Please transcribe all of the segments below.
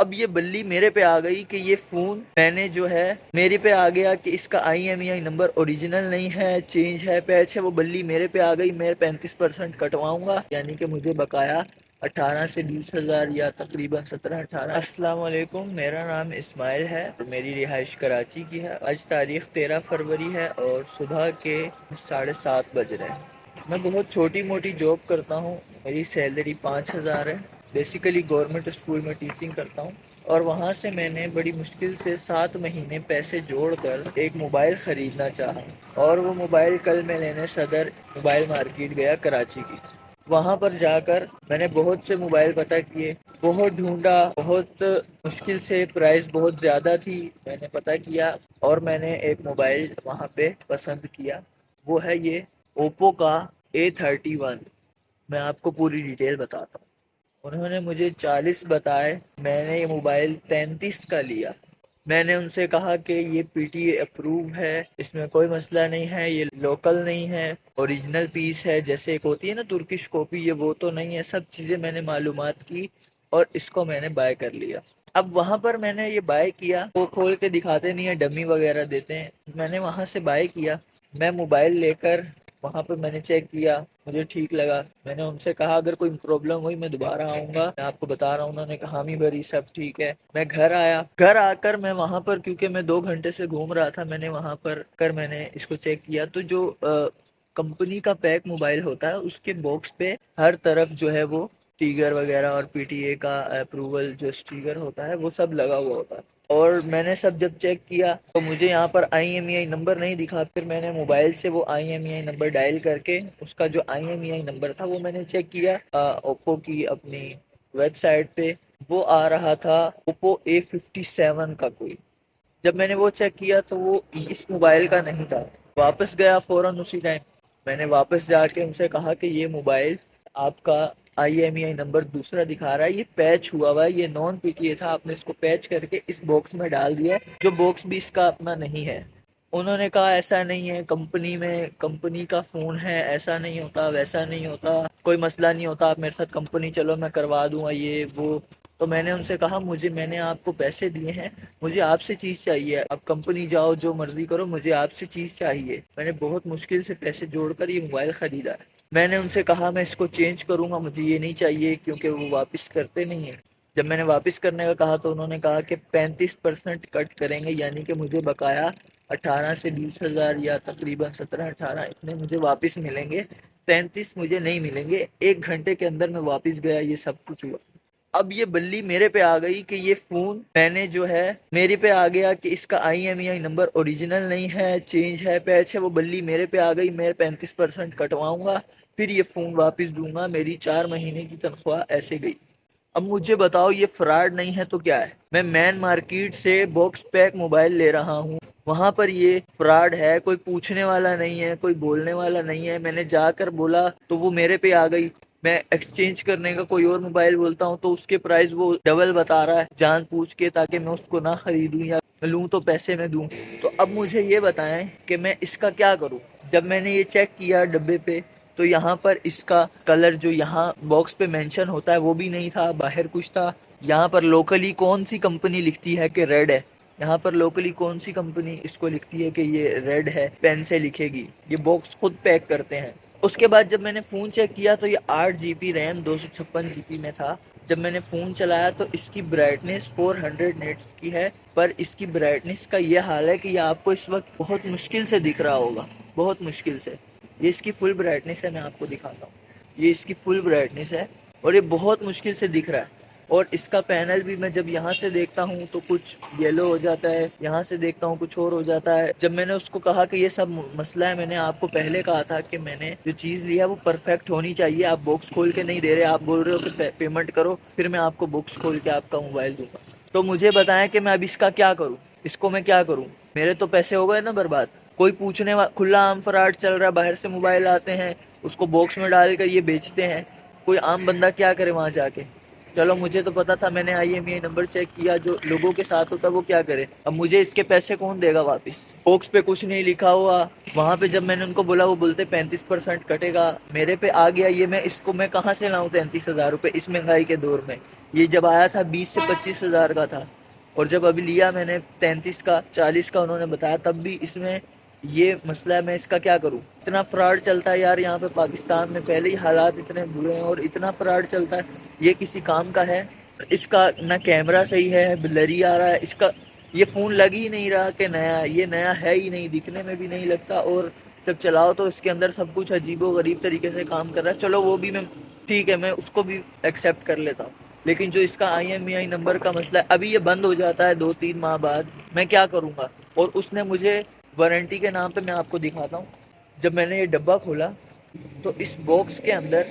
اب یہ بلی میرے پہ آ گئی کہ یہ فون میں نے جو ہے میرے پہ آ گیا کہ اس کا IMEI نمبر اوریجنل نہیں ہے، چینج ہے، پیچ ہے۔ وہ بلی میرے پہ آ گئی، میں 35% کٹواؤں گا، یعنی کہ مجھے بقایا 18 سے 20 ہزار یا تقریباً 17-18۔ السلام علیکم، میرا نام اسماعیل ہے اور میری رہائش کراچی کی ہے۔ آج تاریخ 13 فروری ہے اور صبح کے 7:30 بج رہے ہیں۔ میں بہت چھوٹی موٹی جاب کرتا ہوں، میری سیلری 5 ہزار ہے۔ بیسیکلی گورنمنٹ اسکول میں ٹیچنگ کرتا ہوں، اور وہاں سے میں نے بڑی مشکل سے 7 مہینے پیسے جوڑ کر ایک موبائل خریدنا چاہا، اور وہ موبائل کل میں لینے صدر موبائل مارکیٹ گیا کراچی کی۔ وہاں پر جا کر میں نے بہت سے موبائل پتہ کیے، بہت ڈھونڈا، بہت مشکل سے، پرائس بہت زیادہ تھی، میں نے پتہ کیا اور میں نے ایک موبائل وہاں پہ پسند کیا۔ وہ ہے یہ اوپو کا A31۔ میں آپ کو پوری ڈیٹیل بتاتا ہوں۔ انہوں نے مجھے 40 بتائے، میں نے یہ موبائل 33 کا لیا۔ میں نے ان سے کہا کہ یہ PTA اپروو ہے، اس میں کوئی مسئلہ نہیں ہے، یہ لوکل نہیں ہے، اوریجنل پیس ہے، جیسے ایک ہوتی ہے نا ترکش کاپی، یہ وہ تو نہیں ہے۔ سب چیزیں میں نے معلومات کی اور اس کو میں نے بائی کر لیا۔ اب وہاں پر میں نے یہ بائی کیا، وہ کھول کے دکھاتے نہیں ہیں، ڈمی وغیرہ دیتے ہیں۔ میں نے وہاں سے بائی کیا، میں موبائل لے کر وہاں پہ میں نے چیک کیا، مجھے ٹھیک لگا۔ میں نے ان سے کہا اگر کوئی پرابلم ہوئی میں دوبارہ آؤں گا، میں آپ کو بتا رہا ہوں۔ انہوں نے کہا حامی بھری سب ٹھیک ہے۔ میں گھر آیا، گھر آ کر میں وہاں پر، کیونکہ میں 2 گھنٹے سے گھوم رہا تھا، میں نے وہاں پر میں نے اس کو چیک کیا، تو جو کمپنی کا پیک موبائل ہوتا ہے اس کے باکس پہ ہر طرف جو ہے وہ اسٹیکر وغیرہ اور PTA کا اپروول جو اسٹیکر ہوتا ہے وہ سب لگا ہوا ہوتا ہے۔ اور میں نے سب جب چیک کیا تو مجھے یہاں پر IMEI نمبر نہیں دکھا۔ پھر میں نے موبائل سے وہ IMEI نمبر ڈائل کر کے اس کا جو IMEI نمبر تھا وہ میں نے چیک کیا اوپو کی اپنی ویب سائٹ پہ، وہ آ رہا تھا اوپو A57 کا کوئی۔ جب میں نے وہ چیک کیا تو وہ اس موبائل کا نہیں تھا۔ واپس گیا فوراً اسی ٹائم، میں نے واپس جا کے ان سے کہا کہ یہ موبائل آپ کا IMEI نمبر دوسرا دکھا رہا ہے، یہ پیچ ہوا ہوا ہے، یہ نان PTA تھا، آپ نے اس کو پیچ کر کے اس باکس میں ڈال دیا ہے، جو باکس بھی اس کا اپنا نہیں ہے۔ انہوں نے کہا ایسا نہیں ہے، کمپنی کا فون ہے، ایسا نہیں ہوتا، ویسا نہیں ہوتا، کوئی مسئلہ نہیں ہوتا، آپ میرے ساتھ کمپنی چلو میں کروا دوں گا یہ وہ۔ تو میں نے ان سے کہا میں نے آپ کو پیسے دیے ہیں، مجھے آپ سے چیز چاہیے، آپ کمپنی جاؤ جو مرضی کرو، مجھے آپ سے چیز چاہیے۔ میں نے بہت مشکل سے پیسے جوڑ کر یہ موبائل خریدا ہے۔ میں نے ان سے کہا میں اس کو چینج کروں گا، مجھے یہ نہیں چاہیے، کیونکہ وہ واپس کرتے نہیں ہیں۔ جب میں نے واپس کرنے کا کہا تو انہوں نے کہا کہ 35% کٹ کریں گے، یعنی کہ مجھے بقایا 18 سے 20 ہزار یا تقریباً 17-18 اتنے مجھے واپس ملیں گے، 33 مجھے نہیں ملیں گے۔ 1 گھنٹے کے اندر میں واپس گیا، یہ سب کچھ ہوا۔ اب یہ بلی میرے پہ آ گئی کہ یہ فون میں نے جو ہے میرے پہ آ گیا کہ اس کا IMEI نمبر اوریجنل نہیں ہے، چینج ہے، پیچ ہے۔ وہ بلی میرے پہ آ گئی، میں 35% کٹواؤں گا، پھر یہ فون واپس دوں گا۔ میری 4 مہینے کی تنخواہ ایسے گئی۔ اب مجھے بتاؤ یہ فراڈ نہیں ہے تو کیا ہے؟ میں مین مارکیٹ سے باکس پیک موبائل لے رہا ہوں، وہاں پر یہ فراڈ ہے، کوئی پوچھنے والا نہیں ہے، کوئی بولنے والا نہیں ہے۔ میں نے جا کر بولا تو وہ میرے پہ آ گئی۔ میں ایکسچینج کرنے کا کوئی اور موبائل بولتا ہوں تو اس کے پرائس وہ ڈبل بتا رہا ہے، جان پوچھ کے، تاکہ میں اس کو نہ خریدوں یا لوں تو پیسے میں دوں۔ تو اب مجھے یہ بتائیں کہ میں اس کا کیا کروں؟ جب میں نے یہ چیک کیا ڈبے پہ تو یہاں پر اس کا کلر جو یہاں باکس پہ مینشن ہوتا ہے وہ بھی نہیں تھا، باہر کچھ تھا۔ یہاں پر لوکلی کون سی کمپنی لکھتی ہے کہ ریڈ ہے؟ یہاں پر لوکلی کون سی کمپنی اس کو لکھتی ہے کہ یہ ریڈ ہے، پین سے لکھے گی؟ یہ باکس خود پیک کرتے ہیں۔ اس کے بعد جب میں نے فون چیک کیا تو یہ 8 GB ریم 256 GB میں تھا۔ جب میں نے فون چلایا تو اس کی برائٹنس 400 نیٹس کی ہے، پر اس کی برائٹنس کا یہ حال ہے کہ یہ آپ کو اس وقت بہت مشکل سے دکھ رہا ہوگا، بہت مشکل سے۔ یہ اس کی فل برائٹنس ہے، میں آپ کو دکھاتا ہوں، یہ اس کی فل برائٹنس ہے اور یہ بہت مشکل سے دکھ رہا ہے۔ اور اس کا پینل بھی میں جب یہاں سے دیکھتا ہوں تو کچھ یلو ہو جاتا ہے، یہاں سے دیکھتا ہوں کچھ اور ہو جاتا ہے۔ جب میں نے اس کو کہا کہ یہ سب مسئلہ ہے، میں نے آپ کو پہلے کہا تھا کہ میں نے جو چیز لیا وہ پرفیکٹ ہونی چاہیے، آپ باکس کھول کے نہیں دے رہے، آپ بول رہے ہو کہ پیمنٹ کرو پھر میں آپ کو باکس کھول کے آپ کا موبائل دوں گا۔ تو مجھے بتائیں کہ میں اب اس کا کیا کروں، اس کو میں کیا کروں؟ میرے تو پیسے ہو گئے نا برباد۔ کوئی پوچھنے کھلا عام فراڈ چل رہا ہے، باہر سے موبائل آتے ہیں اس کو باکس میں ڈال کر یہ بیچتے ہیں، کوئی عام بندہ کیا کرے وہاں جا کے؟ چلو مجھے تو پتا تھا، میں نے IMEI نمبر چیک کیا، جو لوگوں کے ساتھ ہوتا ہے وہ کیا کرے؟ اب مجھے اس کے پیسے کون دے گا واپس؟ باکس پہ کچھ نہیں لکھا ہوا، وہاں پہ جب میں نے ان کو بولا وہ بولتے 35% کٹے گا، میرے پہ آ گیا یہ، میں اس کو میں کہاں سے لاؤں 33,000 روپے اس مہنگائی کے دور میں؟ یہ جب آیا تھا 20 سے 25 ہزار کا تھا، اور جب ابھی لیا میں نے 33 کا 40 کا انہوں نے بتایا، تب بھی اس میں یہ مسئلہ ہے، میں اس کا کیا کروں؟ اتنا فراڈ چلتا ہے یار یہاں پہ پاکستان میں، پہلے ہی حالات اتنے برے ہیں اور اتنا فراڈ چلتا ہے، یہ کسی کام کا ہے؟ اس کا نہ کیمرہ صحیح ہے، بلری آ رہا ہے، اس کا یہ فون لگ ہی نہیں رہا کہ نیا ہے، یہ نیا ہے ہی نہیں، دکھنے میں بھی نہیں لگتا، اور جب چلاؤ تو اس کے اندر سب کچھ عجیب و غریب طریقے سے کام کر رہا ہے۔ چلو وہ بھی میں ٹھیک ہے، میں اس کو بھی ایکسیپٹ کر لیتا ہوں، لیکن جو اس کا IMEI نمبر کا مسئلہ ہے، ابھی یہ بند ہو جاتا ہے 2-3 ماہ بعد، میں کیا کروں گا؟ اور اس نے مجھے وارنٹی کے نام پہ، میں آپ کو دکھاتا ہوں، جب میں نے یہ ڈبہ کھولا تو اس باکس کے اندر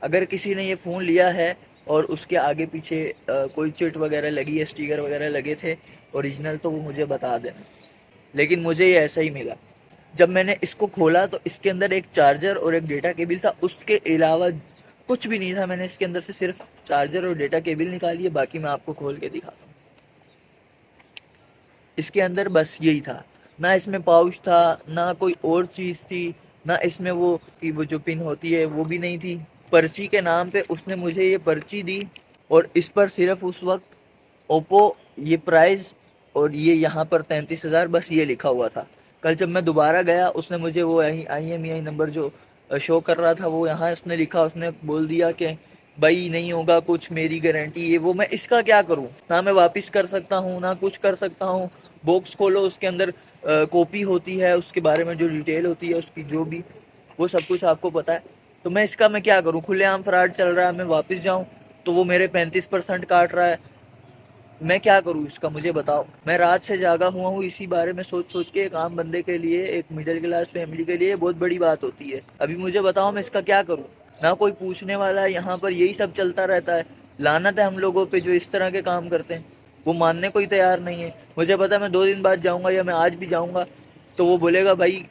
اگر کسی نے یہ فون لیا ہے اور اس کے آگے پیچھے کوئی چٹ وغیرہ لگی ہے، اسٹیکر وغیرہ لگے تھے اوریجنل، تو وہ مجھے بتا دینا، لیکن مجھے یہ ایسا ہی ملا۔ جب میں نے اس کو کھولا تو اس کے اندر ایک چارجر اور ایک ڈیٹا کیبل تھا، اس کے علاوہ کچھ بھی نہیں تھا، میں نے اس کے اندر سے صرف چارجر اور ڈیٹا کیبل نکالی ہے، باقی میں آپ کو کھول کے دکھاتا ہوں۔ اس کے اندر بس یہی تھا، نہ اس میں پاؤچ تھا، نہ کوئی اور چیز تھی، نہ اس میں وہ جو پن ہوتی ہے وہ بھی نہیں تھی۔ پرچی کے نام پہ اس نے مجھے یہ پرچی دی، اور اس پر صرف اس وقت اوپو یہ پرائز اور یہ یہاں پر 33,000 بس یہ لکھا ہوا تھا۔ کل جب میں دوبارہ گیا، اس نے مجھے وہ IMEI نمبر جو شو کر رہا تھا وہ یہاں اس نے لکھا، اس نے بول دیا کہ بھائی نہیں ہوگا کچھ، میری گارنٹی یہ وہ۔ میں اس کا کیا کروں؟ نہ میں واپس کر سکتا ہوں، نہ کچھ کر سکتا ہوں۔ باکس کھولو، اس کے اندر کاپی ہوتی ہے، اس کے بارے میں جو ڈیٹیل ہوتی ہے اس کی، جو بھی وہ سب کچھ آپ کو پتا ہے، تو میں اس کا میں کیا کروں؟ کھلے عام فراڈ چل رہا ہے، میں واپس جاؤں تو وہ میرے 35% کاٹ رہا ہے، میں کیا کروں اس کا؟ مجھے بتاؤ۔ میں رات سے جاگا ہوا ہوں اسی بارے میں سوچ سوچ کے۔ ایک عام بندے کے لیے، ایک مڈل کلاس فیملی کے لیے بہت بڑی بات ہوتی ہے۔ ابھی مجھے بتاؤ میں اس کا کیا کروں؟ نہ کوئی پوچھنے والا ہے، یہاں پر یہی سب چلتا رہتا ہے۔ لعنت ہے ہم لوگوں پہ جو اس طرح کے کام کرتے ہیں، وہ ماننے کو ہی تیار نہیں ہے۔ مجھے پتا میں 2 دن بعد جاؤں گا یا میں آج بھی جاؤں گا تو وہ بولے گا بھائی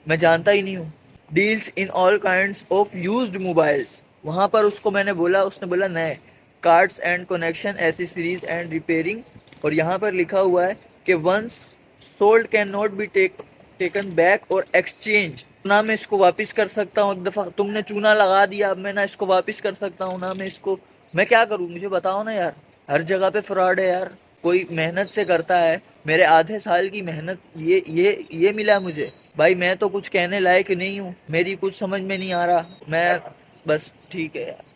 میں جانتا ہی نہیں ہوں۔ Deals in all kinds of used mobiles, وہاں پر اس کو میں نے بولا، اس نے بولا نئے cards and connection accessories and repairing, اور یہاں پر لکھا ہوا ہے کہ once sold can not be taken back اور ایکسچینج، نہ میں اس کو واپس کر سکتا ہوں۔ ایک دفعہ تم نے چونا لگا دیا، اب میں نہ اس کو واپس کر سکتا ہوں، نہ میں اس کو، میں کیا کروں؟ مجھے بتاؤ نا یار، ہر جگہ پہ فراڈ ہے یار۔ کوئی محنت سے کرتا ہے، میرے آدھے سال کی محنت یہ ملا مجھے بھائی۔ میں تو کچھ کہنے لائق نہیں ہوں، میری کچھ سمجھ میں نہیں آ رہا، میں بس ٹھیک ہے یار۔